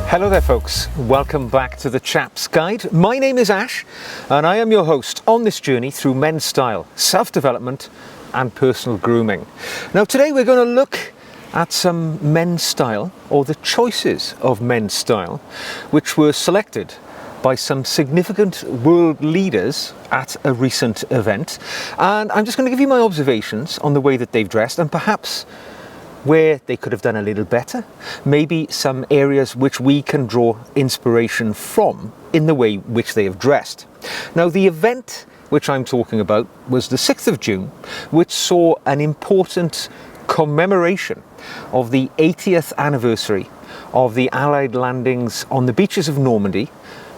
Hello there folks, welcome back to the Chap's Guide. My name is Ash and I am your host on this journey through men's style, self-development and personal grooming. Now today we're going to look at some men's style, or the choices of men's style, which were selected by some significant world leaders at a recent event. And I'm just going to give you my observations on the way that they've dressed and perhaps where they could have done a little better, maybe some areas which we can draw inspiration from in the way which they have dressed. Now the event which I'm talking about was the 6th of June, which saw an important commemoration of the 80th anniversary of the Allied landings on the beaches of Normandy,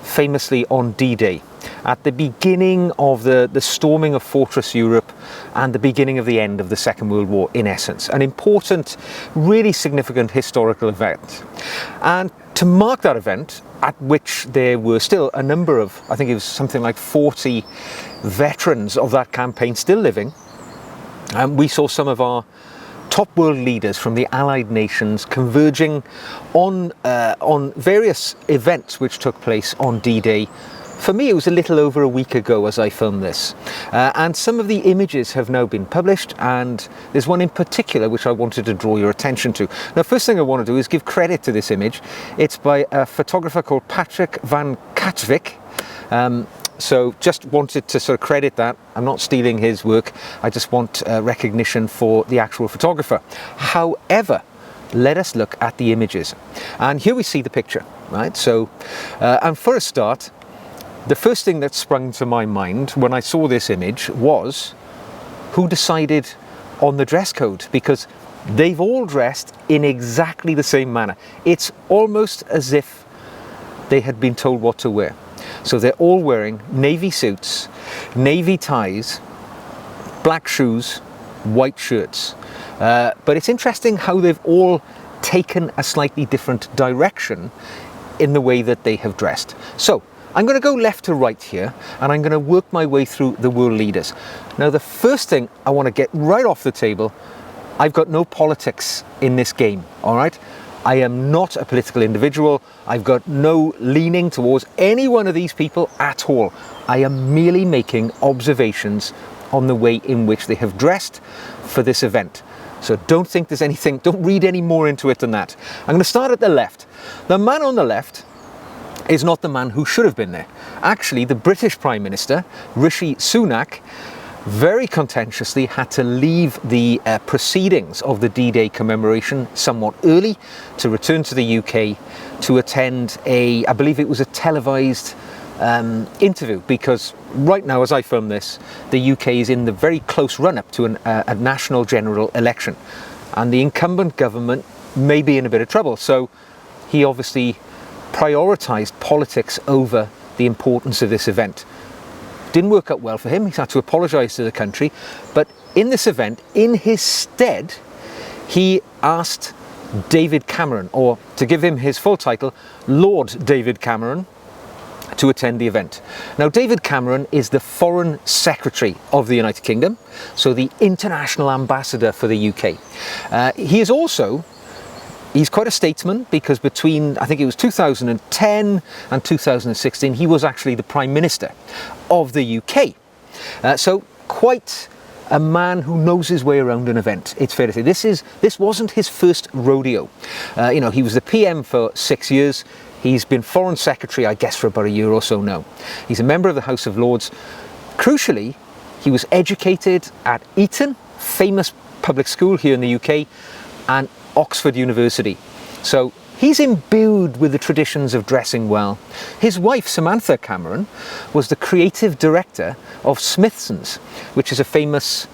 famously on D-Day, at the beginning of the storming of Fortress Europe and the beginning of the end of the Second World War, in essence. An important, really significant historical event. And to mark that event, at which there were still a number of, I think it was something like 40 veterans of that campaign still living, we saw some of our top world leaders from the Allied nations converging on various events which took place on D-Day. For me, it was a little over a week ago as I filmed this. And some of the images have now been published, and there's one in particular which I wanted to draw your attention to. Now, first thing I want to do is give credit to this image. It's by a photographer called Patrick van Katwijk. So just wanted to sort of credit that. I'm not stealing his work. I just want recognition for the actual photographer. However, let us look at the images. And here we see the picture, right? So, and for a start, the first thing that sprung to my mind when I saw this image was who decided on the dress code, because they've all dressed in exactly the same manner. It's almost as if they had been told what to wear. So they're all wearing navy suits, navy ties, black shoes, white shirts. But it's interesting how they've all taken a slightly different direction in the way that they have dressed. So I'm going to go left to right here, and I'm going to work my way through the world leaders. Now, the first thing I want to get right off the table, I've got no politics in this game, all right? I am not a political individual. I've got no leaning towards any one of these people at all. I am merely making observations on the way in which they have dressed for this event. So don't think there's anything, don't read any more into it than that. I'm going to start at the left. The man on the left is not the man who should have been there. Actually, the British Prime Minister, Rishi Sunak, very contentiously had to leave the proceedings of the D-Day commemoration somewhat early to return to the UK to attend I believe it was a televised interview, because right now as I film this, the UK is in the very close run-up to a national general election, and the incumbent government may be in a bit of trouble. So he obviously prioritised politics over the importance of this event. Didn't work out well for him. He's had to apologise to the country. But in this event, in his stead, he asked David Cameron, or to give him his full title, Lord David Cameron, to attend the event. Now, David Cameron is the Foreign Secretary of the United Kingdom, so the international ambassador for the UK. He's quite a statesman, because between, I think it was 2010 and 2016, he was actually the Prime Minister of the UK. So quite a man who knows his way around an event, it's fair to say. This wasn't his first rodeo. He was the PM for 6 years. He's been Foreign Secretary, I guess, for about a year or so now. He's a member of the House of Lords. Crucially, he was educated at Eton, famous public school here in the UK, and Oxford University. So he's imbued with the traditions of dressing well. His wife, Samantha Cameron, was the creative director of Smithson's, which is a famous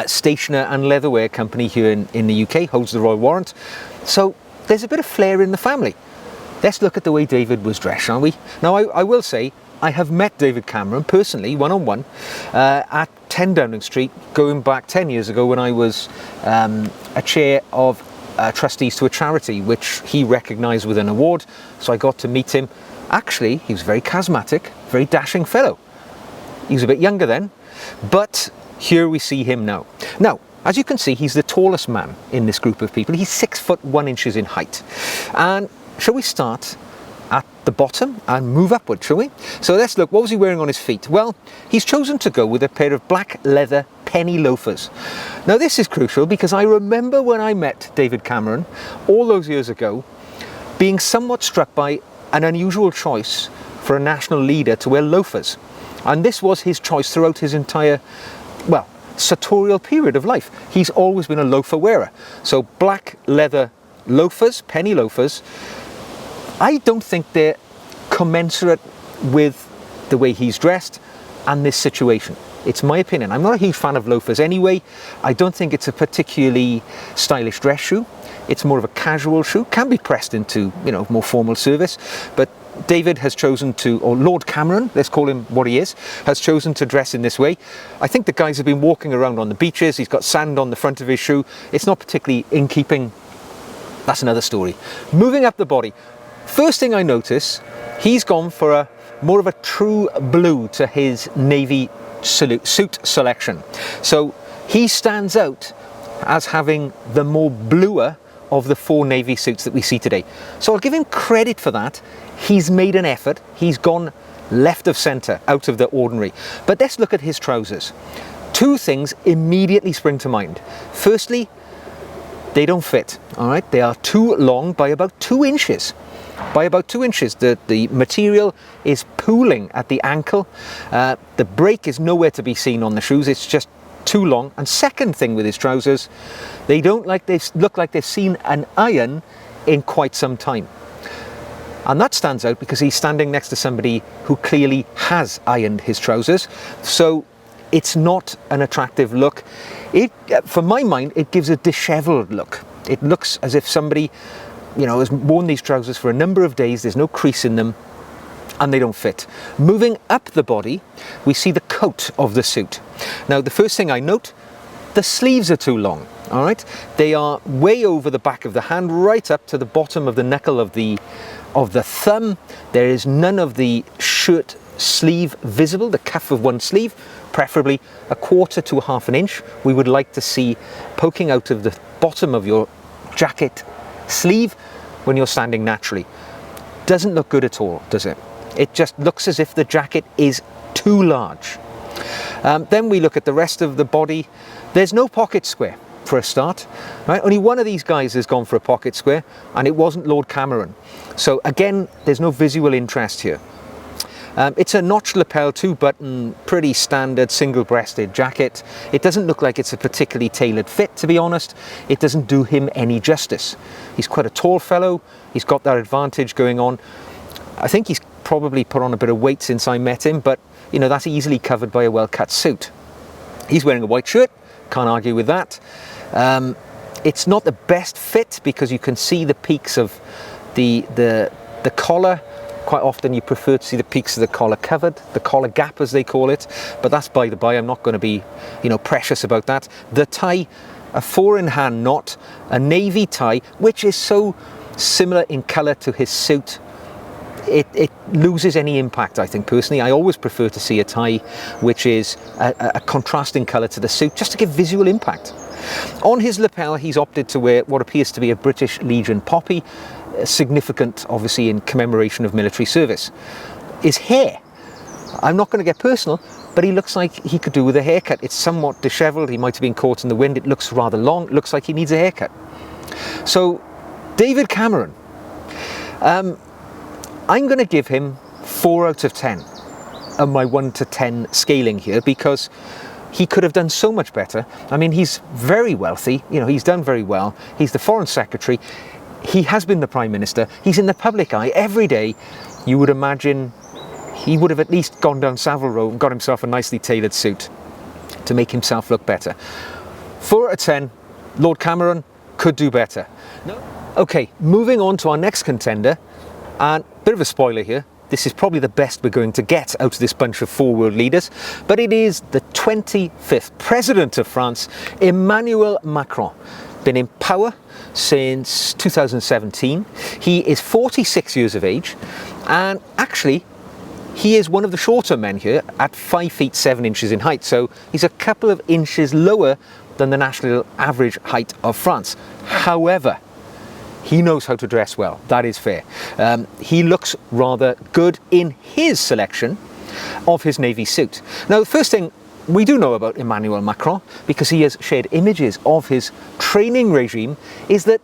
stationer and leatherware company here in the UK, holds the royal warrant. So there's a bit of flair in the family. Let's look at the way David was dressed, shall we? Now, I will say, I have met David Cameron personally, one-on-one, at 10 Downing Street, going back 10 years ago when I was a chair of trustees to a charity, which he recognised with an award. So I got to meet him. Actually, he was very charismatic, very dashing fellow. He was a bit younger then, but here we see him now. Now, As you can see, he's the tallest man in this group of people. He's 6'1" in height. And shall we start at the bottom and move upward, shall we? So let's look, what was he wearing on his feet? Well, he's chosen to go with a pair of black leather penny loafers. Now this is crucial because I remember when I met David Cameron all those years ago, being somewhat struck by an unusual choice for a national leader to wear loafers. And this was his choice throughout his entire, well, sartorial period of life. He's always been a loafer wearer. So black leather loafers, penny loafers, I don't think they're commensurate with the way he's dressed and this situation. It's my opinion. I'm not a huge fan of loafers anyway. I don't think it's a particularly stylish dress shoe. It's more of a casual shoe, can be pressed into, more formal service. But David has chosen to, or Lord Cameron, let's call him what he is, has chosen to dress in this way. I think the guys have been walking around on the beaches. He's got sand on the front of his shoe. It's not particularly in keeping. That's another story. Moving up the body. First thing I notice, he's gone for more of a true blue to his navy suit selection. So he stands out as having the more bluer of the 4 navy suits that we see today. So I'll give him credit for that. He's made an effort. He's gone left of centre, out of the ordinary. But let's look at his trousers. 2 things immediately spring to mind. Firstly, they don't fit, all right? They are too long by about 2 inches. By about 2 inches. The material is pooling at the ankle. The break is nowhere to be seen on the shoes. It's just too long. And second thing with his trousers, they look like they've seen an iron in quite some time. And that stands out because he's standing next to somebody who clearly has ironed his trousers. So it's not an attractive look. For my mind, it gives a dishevelled look. It looks as if somebody, has worn these trousers for a number of days. There's no crease in them and they don't fit. Moving up the body, we see the coat of the suit. Now, the first thing I note, the sleeves are too long. All right, they are way over the back of the hand, right up to the bottom of the knuckle of the thumb. There is none of the shirt sleeve visible, the cuff of one sleeve, preferably 1/4 to 1/2 inch. We would like to see poking out of the bottom of your jacket sleeve when you're standing naturally. Doesn't look good at all, does it? It just looks as if the jacket is too large. Then we look at the rest of the body. There's no pocket square for a start, right? Only one of these guys has gone for a pocket square, and it wasn't Lord Cameron. So again, there's no visual interest here. It's a notched lapel 2-button, pretty standard single-breasted jacket. It doesn't look like it's a particularly tailored fit, to be honest. It doesn't do him any justice. He's quite a tall fellow. He's got that advantage going on. I think he's probably put on a bit of weight since I met him, but that's easily covered by a well-cut suit. He's wearing a white shirt, can't argue with that. It's not the best fit because you can see the peaks of the collar. Quite often you prefer to see the peaks of the collar covered, the collar gap as they call it, but that's by the by. I'm not going to be, precious about that. The tie, a 4-in-hand knot, a navy tie, which is so similar in colour to his suit. It loses any impact, I think, personally. I always prefer to see a tie which is a contrasting colour to the suit, just to give visual impact. On his lapel, he's opted to wear what appears to be a British Legion poppy, significant, obviously, in commemoration of military service. His hair, I'm not going to get personal, but he looks like he could do with a haircut. It's somewhat dishevelled. He might have been caught in the wind. It looks rather long. It looks like he needs a haircut. So, David Cameron, I'm going to give him 4 out of 10 on my 1 to 10 scaling here, because he could have done so much better. I mean, he's very wealthy. He's done very well. He's the Foreign Secretary. He has been the Prime Minister. He's in the public eye every day. You would imagine he would have at least gone down Savile Row and got himself a nicely tailored suit to make himself look better. 4 out of 10, Lord Cameron could do better. No. Okay, moving on to our next contender, and a bit of a spoiler here. This is probably the best we're going to get out of this bunch of 4 world leaders, but it is the 25th President of France, Emmanuel Macron. Been in power since 2017. He is 46 years of age, and actually he is one of the shorter men here at 5 feet 7 inches in height, so he's a couple of inches lower than the national average height of France. However, He knows how to dress well, that is fair. He looks rather good in his selection of his navy suit. Now, the first thing we do know about Emmanuel Macron, because he has shared images of his training regime, is that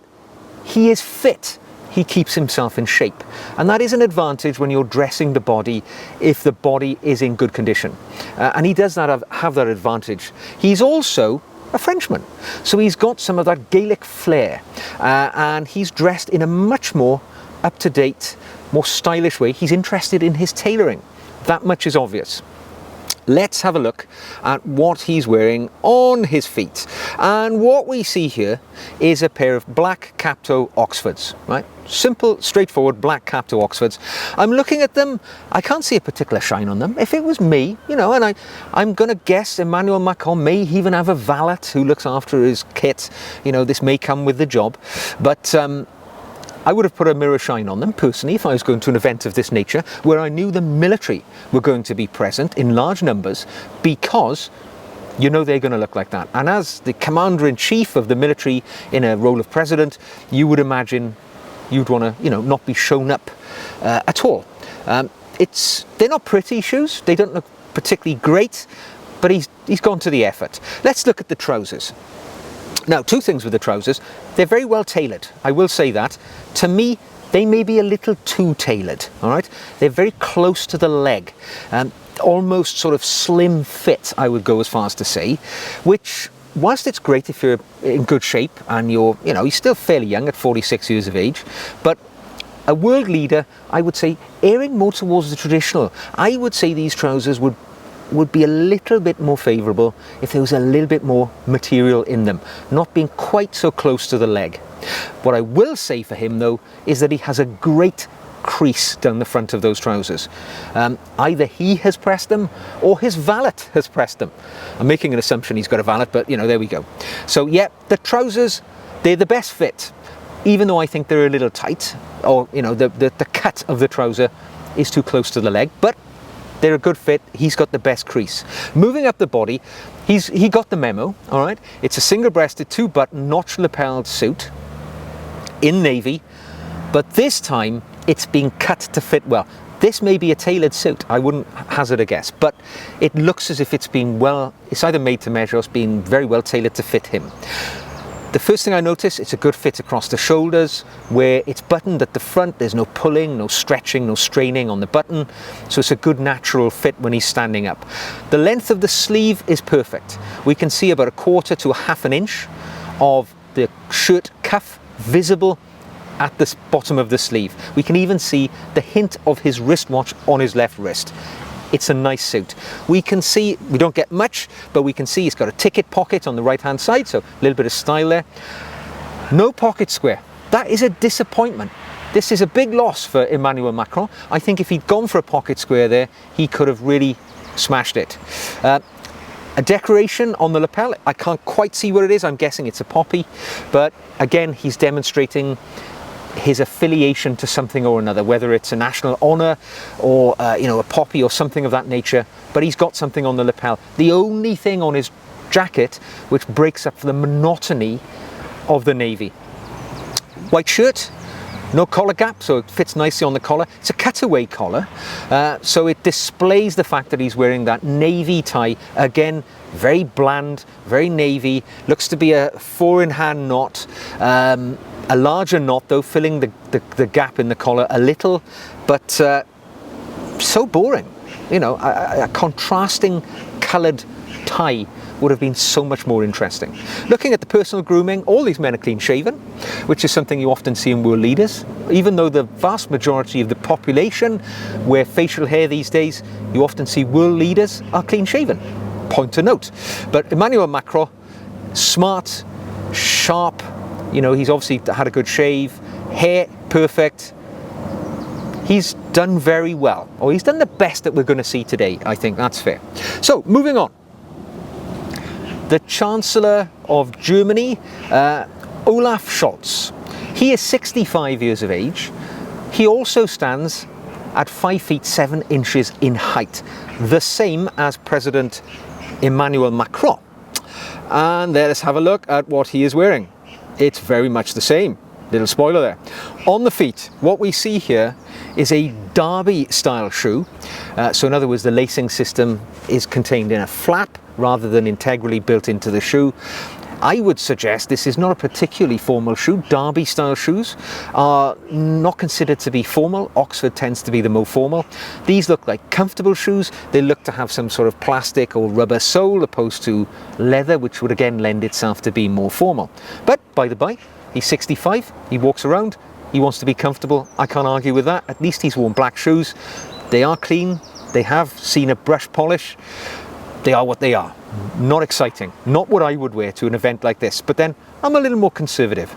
he is fit. He keeps himself in shape. And that is an advantage when you're dressing the body, if the body is in good condition. And he does not have that advantage. He's also a Frenchman. So he's got some of that Gaelic flair. And he's dressed in a much more up-to-date, more stylish way. He's interested in his tailoring. That much is obvious. Let's have a look at what he's wearing on his feet. And what we see here is a pair of black cap-toe Oxfords, right? Simple, straightforward black cap-toe Oxfords. I'm looking at them, I can't see a particular shine on them. If it was me, you know, and I'm going to guess Emmanuel Macron may even have a valet who looks after his kit. You know, this may come with the job. But I would have put a mirror shine on them personally if I was going to an event of this nature where I knew the military were going to be present in large numbers, because you know they're going to look like that. And as the commander-in-chief of the military in a role of president, you would imagine you'd want to, you know, not be shown up at all. They're not pretty shoes, they don't look particularly great, but he's gone to the effort. Let's look at the trousers. Now, two things with the trousers. They're very well tailored, I will say that. To me, they may be a little too tailored, all right? They're very close to the leg, almost sort of slim fit, I would go as far as to say, which, whilst it's great if you're in good shape and you're still fairly young at 46 years of age, but a world leader, I would say, erring more towards the traditional. I would say these trousers would be a little bit more favourable if there was a little bit more material in them, not being quite so close to the leg. What I will say for him, though, is that he has a great crease down the front of those trousers. Either he has pressed them or his valet has pressed them. I'm making an assumption he's got a valet, but, you know, there we go. So, yeah, the trousers, they're the best fit, even though I think they're a little tight, or, you know, the cut of the trouser is too close to the leg, but they're a good fit. He's got the best crease. Moving up the body, he got the memo, all right? It's a single-breasted, two-button, notch-lapelled suit in navy, but this time it's been cut to fit well. This may be a tailored suit, I wouldn't hazard a guess, but it looks as if it's either made to measure or it's been very well tailored to fit him. The first thing I notice, it's a good fit across the shoulders, where it's buttoned at the front. There's no pulling, no stretching, no straining on the button. So it's a good natural fit when he's standing up. The length of the sleeve is perfect. We can see about 1/4 to 1/2 inch of the shirt cuff visible at the bottom of the sleeve. We can even see the hint of his wristwatch on his left wrist. It's a nice suit. We can see, we don't get much, but we can see he's got a ticket pocket on the right hand side, so a little bit of style there. No pocket square. That is a disappointment. This is a big loss for Emmanuel Macron. I think if he'd gone for a pocket square there, he could have really smashed it. A decoration on the lapel, I can't quite see what it is. I'm guessing it's a poppy, but again, he's demonstrating his affiliation to something or another, whether it's a national honour or a poppy or something of that nature, but he's got something on the lapel. The only thing on his jacket which breaks up the monotony of the navy. White shirt, no collar gap, so it fits nicely on the collar. It's a cutaway collar, so it displays the fact that he's wearing that navy tie. Again, very bland, very navy, looks to be a 4-in-hand knot. A larger knot though, filling the gap in the collar a little, but so boring. You know, a contrasting coloured tie would have been so much more interesting. Looking at the personal grooming, all these men are clean shaven, which is something you often see in world leaders. Even though the vast majority of the population wear facial hair these days, you often see world leaders are clean shaven. Point to note. But Emmanuel Macron, smart, sharp, you know, he's obviously had a good shave, hair perfect. He's done very well, or he's done the best that we're going to see today. I think that's fair. So, moving on. The Chancellor of Germany, Olaf Scholz. He is 65 years of age. He also stands at 5 feet 7 inches in height, the same as President Emmanuel Macron. And let's have a look at what he is wearing. It's very much the same. Little spoiler there. On the feet, what we see here is a derby style shoe. So in other words, the lacing system is contained in a flap rather than integrally built into the shoe. I would suggest this is not a particularly formal shoe. Derby style shoes are not considered to be formal. Oxford tends to be the more formal. These look like comfortable shoes. They look to have some sort of plastic or rubber sole opposed to leather, which would again lend itself to be more formal. But by the by, he's 65, he walks around, he wants to be comfortable. I can't argue with that. At least he's worn black shoes. They are clean. They have seen a brush polish. They are what they are. Not exciting. Not what I would wear to an event like this. But then I'm a little more conservative.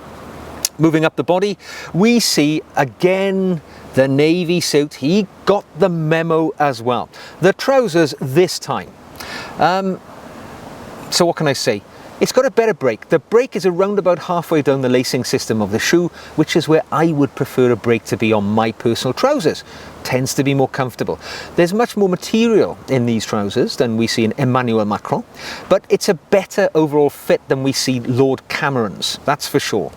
Moving up the body, we see again the navy suit. He got the memo as well. The trousers this time. So what can I say? It's got a better break. The break is around about halfway down the lacing system of the shoe, which is where I would prefer a break to be on my personal trousers. Tends to be more comfortable. There's much more material in these trousers than we see in Emmanuel Macron, but it's a better overall fit than we see Lord Cameron's, that's for sure.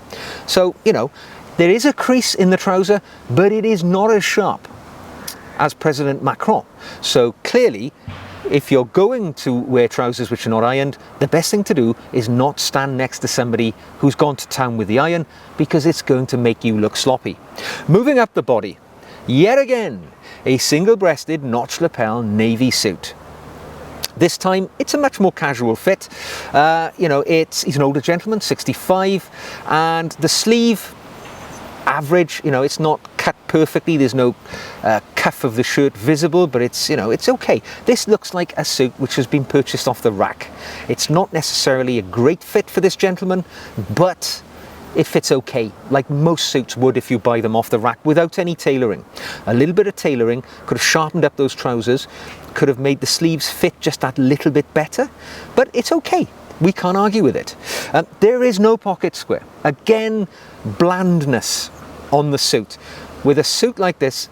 So, you know, there is a crease in the trouser, but it is not as sharp as President Macron. So clearly, if you're going to wear trousers which are not ironed, the best thing to do is not stand next to somebody who's gone to town with the iron, because it's going to make you look sloppy. Moving up the body, yet again, a single-breasted notch lapel navy suit. This time, it's a much more casual fit. You know, he's an older gentleman, 65, and the sleeve, average, you know, it's not cut perfectly. There's no cuff of the shirt visible, but it's, you know, it's okay. This looks like a suit which has been purchased off the rack. It's not necessarily a great fit for this gentleman, but it fits okay, like most suits would if you buy them off the rack without any tailoring. A little bit of tailoring could have sharpened up those trousers, could have made the sleeves fit just that little bit better, but it's okay. We can't argue with it. There is no pocket square. Again, blandness on the suit. With a suit like this,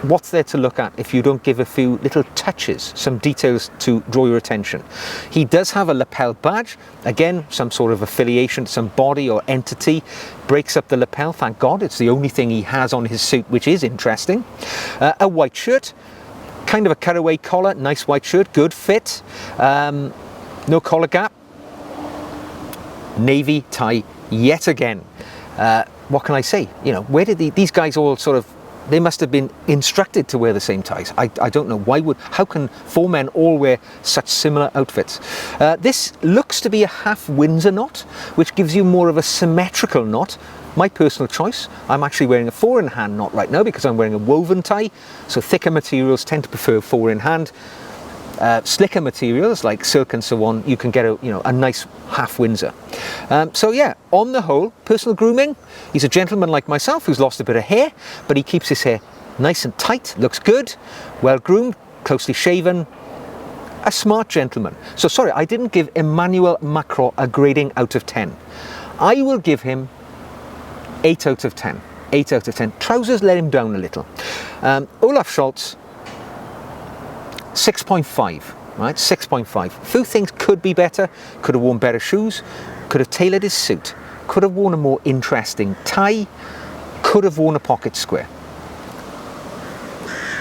what's there to look at if you don't give a few little touches, some details to draw your attention? He does have a lapel badge, again, some sort of affiliation, some body or entity, breaks up the lapel, thank God, it's the only thing he has on his suit, which is interesting. A white shirt, kind of a cutaway collar, nice white shirt, good fit, no collar gap, navy tie yet again. What can I say? You know, where did these guys all sort of, they must have been instructed to wear the same ties. I don't know. How can four men all wear such similar outfits? This looks to be a half Windsor knot, which gives you more of a symmetrical knot. My personal choice, I'm actually wearing a 4-in-hand knot right now because I'm wearing a woven tie. So thicker materials tend to prefer 4-in-hand. Slicker materials like silk and so on, you can get a nice half Windsor. So yeah, on the whole, personal grooming, he's a gentleman like myself who's lost a bit of hair, but he keeps his hair nice and tight, looks good, well groomed, closely shaven, a smart gentleman. So sorry, I didn't give Emmanuel Macron a grading out of 10. I will give him 8 out of 10. 8 out of 10. Trousers let him down a little. Olaf Scholz, 6.5, right? 6.5. Few things could be better. Could have worn better shoes. Could have tailored his suit. Could have worn a more interesting tie. Could have worn a pocket square.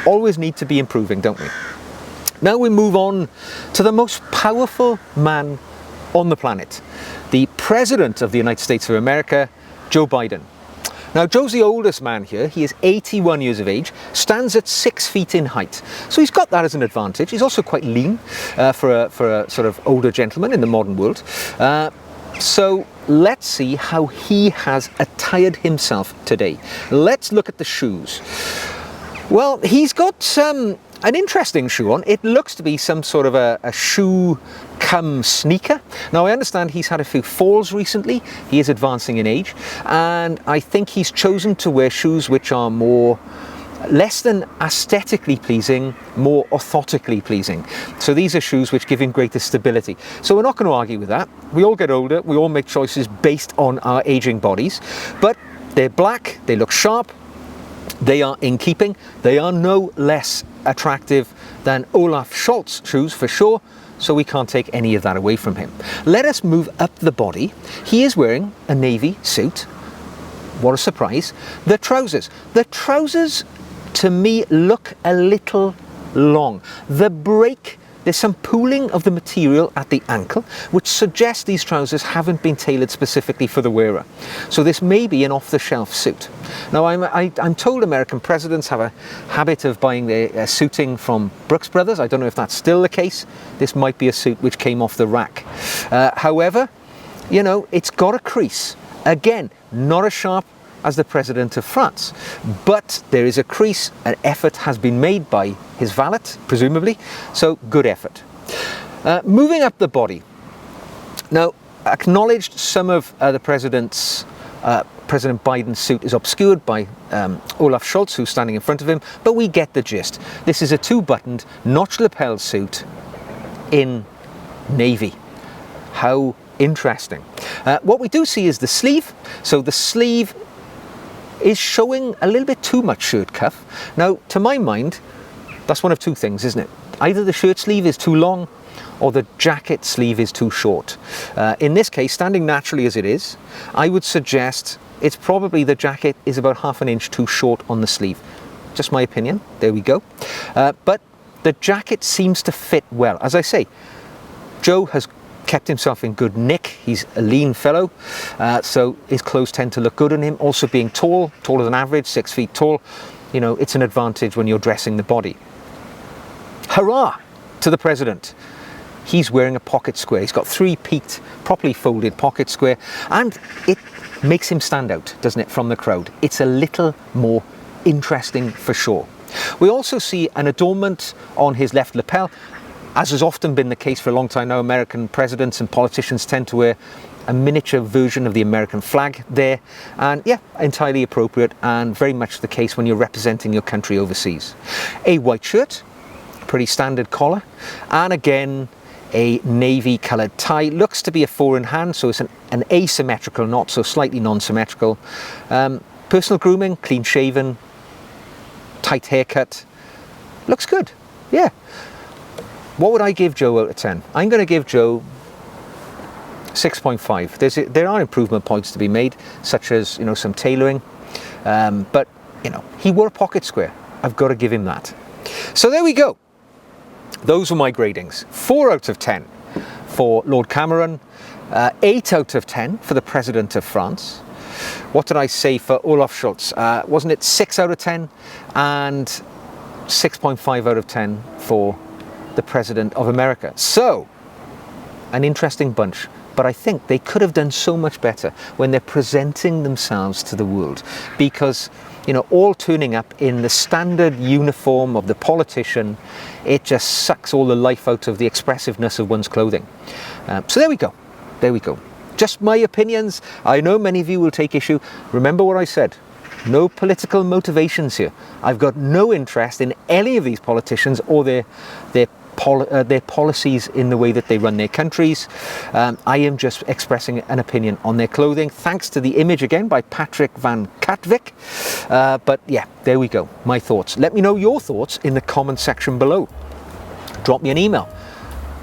Always need to be improving, don't we? Now we move on to the most powerful man on the planet. The President of the United States of America, Joe Biden. Now, Joe's the oldest man here. He is 81 years of age, stands at 6 feet in height. So he's got that as an advantage. He's also quite lean for a sort of older gentleman in the modern world. So let's see how he has attired himself today. Let's look at the shoes. Well, he's got an interesting shoe on. It looks to be some sort of a shoe come sneaker. Now I understand he's had a few falls recently. He is advancing in age, and I think he's chosen to wear shoes which are less than aesthetically pleasing, more orthotically pleasing. So these are shoes which give him greater stability. So we're not going to argue with that. We all get older, we all make choices based on our aging bodies, but they're black, they look sharp, they are in keeping, they are no less attractive than Olaf Scholz shoes for sure, so we can't take any of that away from him. Let us move up the body. He is wearing a navy suit, what a surprise, the trousers. The trousers, to me, look a little long. The break, there's some pooling of the material at the ankle, which suggests these trousers haven't been tailored specifically for the wearer. So this may be an off-the-shelf suit. Now, I'm told American presidents have a habit of buying their suiting from Brooks Brothers. I don't know if that's still the case. This might be a suit which came off the rack. However, you know, it's got a crease. Again, not as sharp as the President of France, but there is a crease. An effort has been made by his valet, presumably, so good effort. Moving up the body. Now, acknowledged some of the President Biden's suit is obscured by Olaf Scholz, who's standing in front of him, but we get the gist. This is a two-buttoned, notch lapel suit in navy. How interesting. What we do see is the sleeve. So the sleeve is showing a little bit too much shirt cuff. Now, to my mind, that's one of two things, isn't it? Either the shirt sleeve is too long or the jacket sleeve is too short. In this case, standing naturally as it is, I would suggest it's probably the jacket is about half an inch too short on the sleeve. Just my opinion. There we go. But the jacket seems to fit well. As I say, Joe has kept himself in good nick. He's a lean fellow, so his clothes tend to look good on him. Also being tall, taller than average, 6 feet tall, you know, it's an advantage when you're dressing the body. Hurrah to the president. He's wearing a pocket square. He's got three-peaked, properly folded pocket square, and it makes him stand out, doesn't it, from the crowd. It's a little more interesting for sure. We also see an adornment on his left lapel. As has often been the case for a long time now, American presidents and politicians tend to wear a miniature version of the American flag there. And yeah, entirely appropriate and very much the case when you're representing your country overseas. A white shirt, pretty standard collar, and again, a navy coloured tie. Looks to be a 4-in-hand, so it's an asymmetrical knot, so slightly non-symmetrical. Personal grooming, clean shaven, tight haircut. Looks good, yeah. What would I give Joe out of 10? I'm going to give Joe 6.5. There are improvement points to be made, such as, you know, some tailoring. But, you know, he wore a pocket square. I've got to give him that. So there we go. Those were my gradings. 4 out of 10 for Lord Cameron. 8 out of 10 for the President of France. What did I say for Olaf Scholz? Wasn't it 6 out of 10? And 6.5 out of 10 for the President of America. So, an interesting bunch, but I think they could have done so much better when they're presenting themselves to the world, because, you know, all turning up in the standard uniform of the politician, it just sucks all the life out of the expressiveness of one's clothing. So there we go. There we go. Just my opinions. I know many of you will take issue. Remember what I said. No political motivations here. I've got no interest in any of these politicians or their policies in the way that they run their countries. I am just expressing an opinion on their clothing, thanks to the image again by Patrick Van Katwijk. But yeah, there we go, my thoughts. Let me know your thoughts in the comment section below. Drop me an email,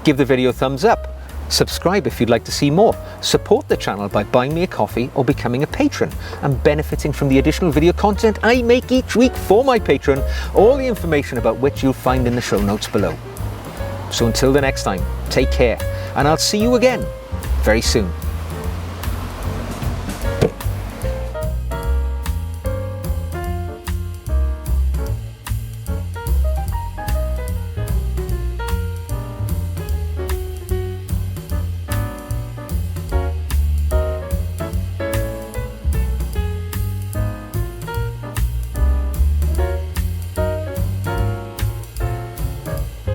give the video a thumbs up, subscribe if you'd like to see more, support the channel by buying me a coffee or becoming a patron and benefiting from the additional video content I make each week for my patron, all the information about which you'll find in the show notes below. So until the next time, take care, and I'll see you again very soon.